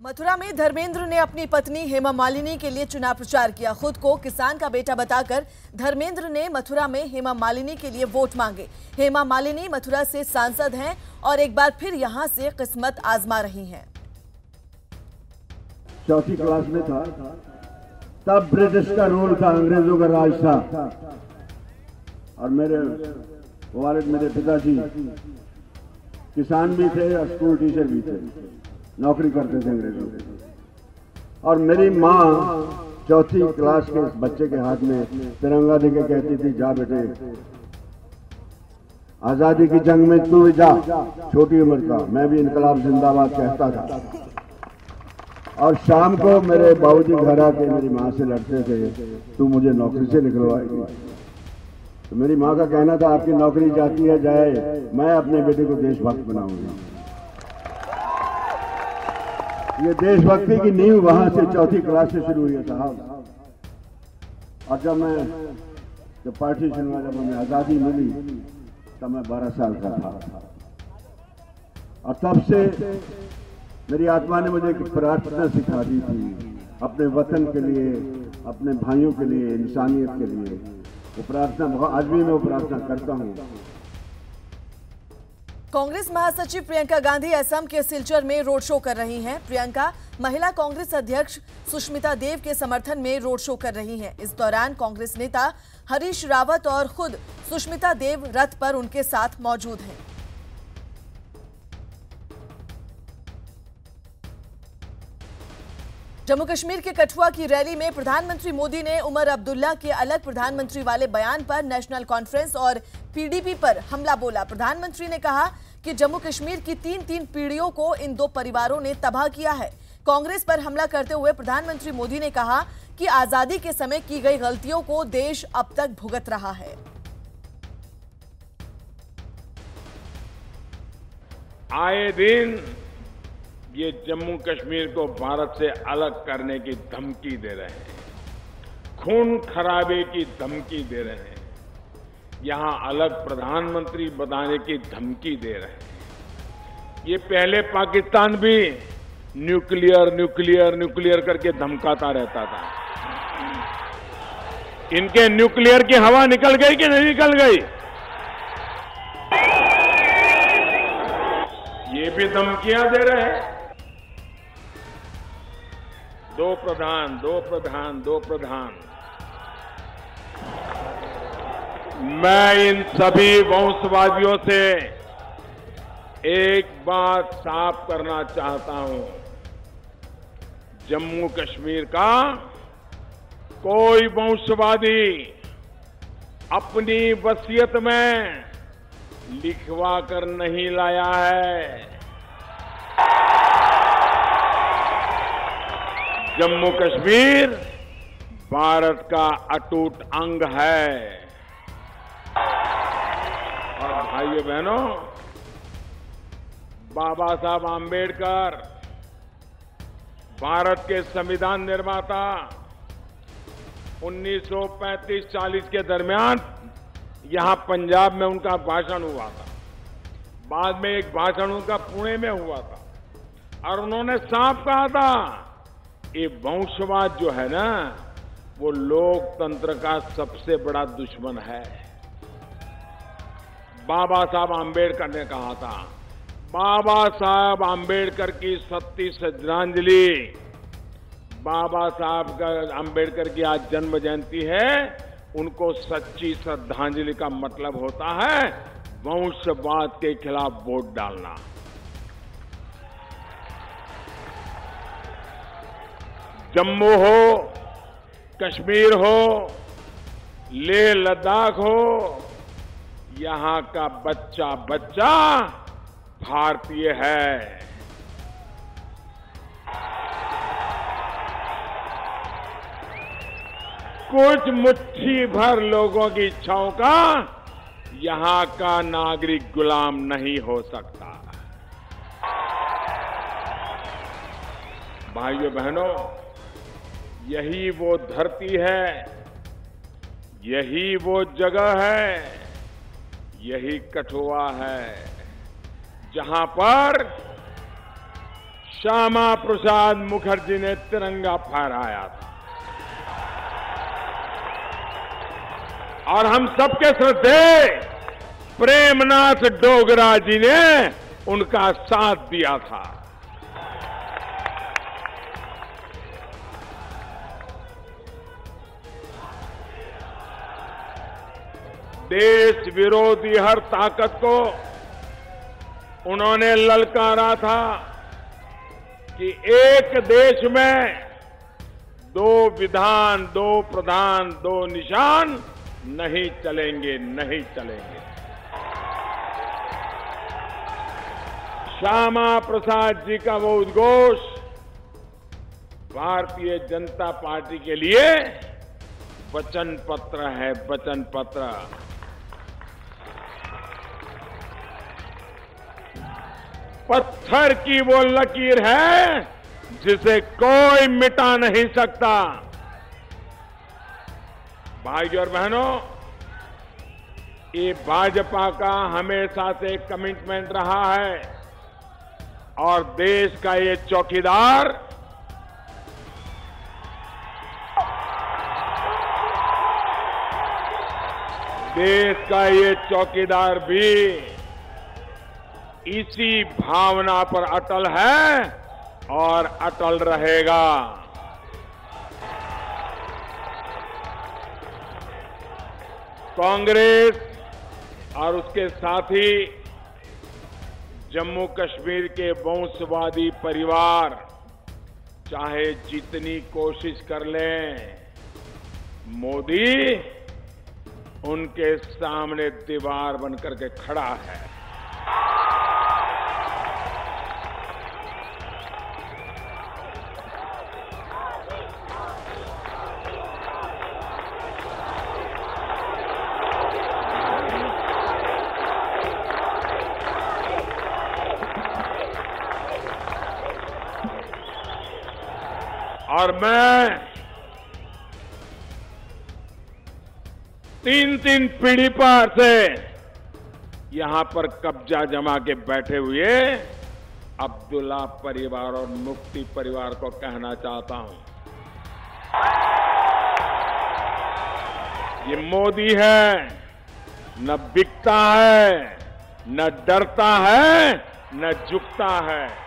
मथुरा में धर्मेंद्र ने अपनी पत्नी हेमा मालिनी के लिए चुनाव प्रचार किया। खुद को किसान का बेटा बताकर धर्मेंद्र ने मथुरा में हेमा मालिनी के लिए वोट मांगे। हेमा मालिनी मथुरा से सांसद हैं और एक बार फिर यहां से किस्मत आजमा रही हैं। चौथी क्लास में था तब ब्रिटिश का रूल था, अंग्रेजों का राज था और मेरे वालिद, मेरे पिताजी किसान भी थे और स्कूल टीचर भी थे, नौकरी करते थे अंग्रेजों के। और मेरी माँ चौथी क्लास के इस बच्चे के हाथ में तिरंगा देके कहती थी, जा बेटे आजादी की जंग में तू भी जा। छोटी उम्र का मैं भी इनकलाब जिंदाबाद कहता था। और शाम को मेरे बाबूजी घर आके मेरी माँ से लड़ते थे, तू मुझे नौकरी से निकलवाएगी। तो मेरी माँ का कहना था, आपकी नौकरी जाती है जाए, मैं अपने बेटे को देशभक्त बनाऊंगा। ये देशभक्ति की नींव वहां से चौथी क्लास से शुरू हुई है साहब। और जब पार्टीशन हुआ, जब हमें आजादी मिली, तब मैं 12 साल का था। और तब से मेरी आत्मा ने मुझे एक प्रार्थना सिखा दी थी, अपने वतन के लिए, अपने भाइयों के लिए, इंसानियत के लिए। वो प्रार्थना आज भी मैं वो प्रार्थना करता हूं। कांग्रेस महासचिव प्रियंका गांधी असम के सिलचर में रोड शो कर रही हैं। प्रियंका महिला कांग्रेस अध्यक्ष सुष्मिता देव के समर्थन में रोड शो कर रही हैं। इस दौरान कांग्रेस नेता हरीश रावत और खुद सुष्मिता देव रथ पर उनके साथ मौजूद हैं। जम्मू कश्मीर के कठुआ की रैली में प्रधानमंत्री मोदी ने उमर अब्दुल्ला के अलग प्रधानमंत्री वाले बयान पर नेशनल कॉन्फ्रेंस और पीडीपी पर हमला बोला। प्रधानमंत्री ने कहा कि जम्मू कश्मीर की तीन पीढ़ियों को इन दो परिवारों ने तबाह किया है। कांग्रेस पर हमला करते हुए प्रधानमंत्री मोदी ने कहा कि आजादी के समय की गई गलतियों को देश अब तक भुगत रहा है। आए दिन ये जम्मू कश्मीर को भारत से अलग करने की धमकी दे रहे हैं, खून खराबे की धमकी दे रहे हैं, यहां अलग प्रधानमंत्री बनाने की धमकी दे रहे हैं। ये पहले पाकिस्तान भी न्यूक्लियर करके धमकाता रहता था। इनके न्यूक्लियर की हवा निकल गई कि नहीं निकल गई? ये भी धमकियां दे रहे हैं। दो प्रधान। मैं इन सभी वंशवादियों से एक बात साफ करना चाहता हूं, जम्मू कश्मीर का कोई वंशवादी अपनी वसीयत में लिखवा कर नहीं लाया है। जम्मू कश्मीर भारत का अटूट अंग है। और भाइयों बहनों, बाबा साहब आम्बेडकर भारत के संविधान निर्माता 1935-40 के दरमियान यहां पंजाब में उनका भाषण हुआ था। बाद में एक भाषण उनका पुणे में हुआ था और उन्होंने साफ कहा था, ये वंशवाद जो है ना, वो लोकतंत्र का सबसे बड़ा दुश्मन है। बाबा साहब आम्बेडकर ने कहा था। बाबा साहब आम्बेडकर की 37वीं श्रद्धांजलि, बाबा साहब का आम्बेडकर की आज जन्म जयंती है। उनको सच्ची श्रद्धांजलि का मतलब होता है वंशवाद के खिलाफ वोट डालना। जम्मू हो, कश्मीर हो, लेह लद्दाख हो, यहां का बच्चा भारतीय है। कुछ मुट्ठी भर लोगों की इच्छाओं का यहां का नागरिक गुलाम नहीं हो सकता। भाइयों बहनों, यही वो धरती है, यही वो जगह है, यही कठुआ है, जहां पर श्यामा प्रसाद मुखर्जी ने तिरंगा फहराया था और हम सबके श्रद्धेय प्रेमनाथ डोगरा जी ने उनका साथ दिया था। देश विरोधी हर ताकत को उन्होंने ललकारा था कि एक देश में दो विधान, दो प्रधान, दो निशान नहीं चलेंगे, नहीं चलेंगे। श्यामा प्रसाद जी का वो उद्घोष भारतीय जनता पार्टी के लिए वचन पत्र है, वचन पत्र। पत्थर की वो लकीर है जिसे कोई मिटा नहीं सकता। भाइयों और बहनों, ये भाजपा का हमेशा से कमिटमेंट रहा है और देश का ये चौकीदार भी इसी भावना पर अटल है और अटल रहेगा। कांग्रेस और उसके साथी जम्मू कश्मीर के वंशवादी परिवार चाहे जितनी कोशिश कर लें, मोदी उनके सामने दीवार बनकर के खड़ा है। और मैं तीन पीढ़ी पर से यहां पर कब्जा जमा के बैठे हुए अब्दुल्ला परिवार और मुफ्ती परिवार को कहना चाहता हूं, ये मोदी है, न बिकता है, न डरता है, न झुकता है।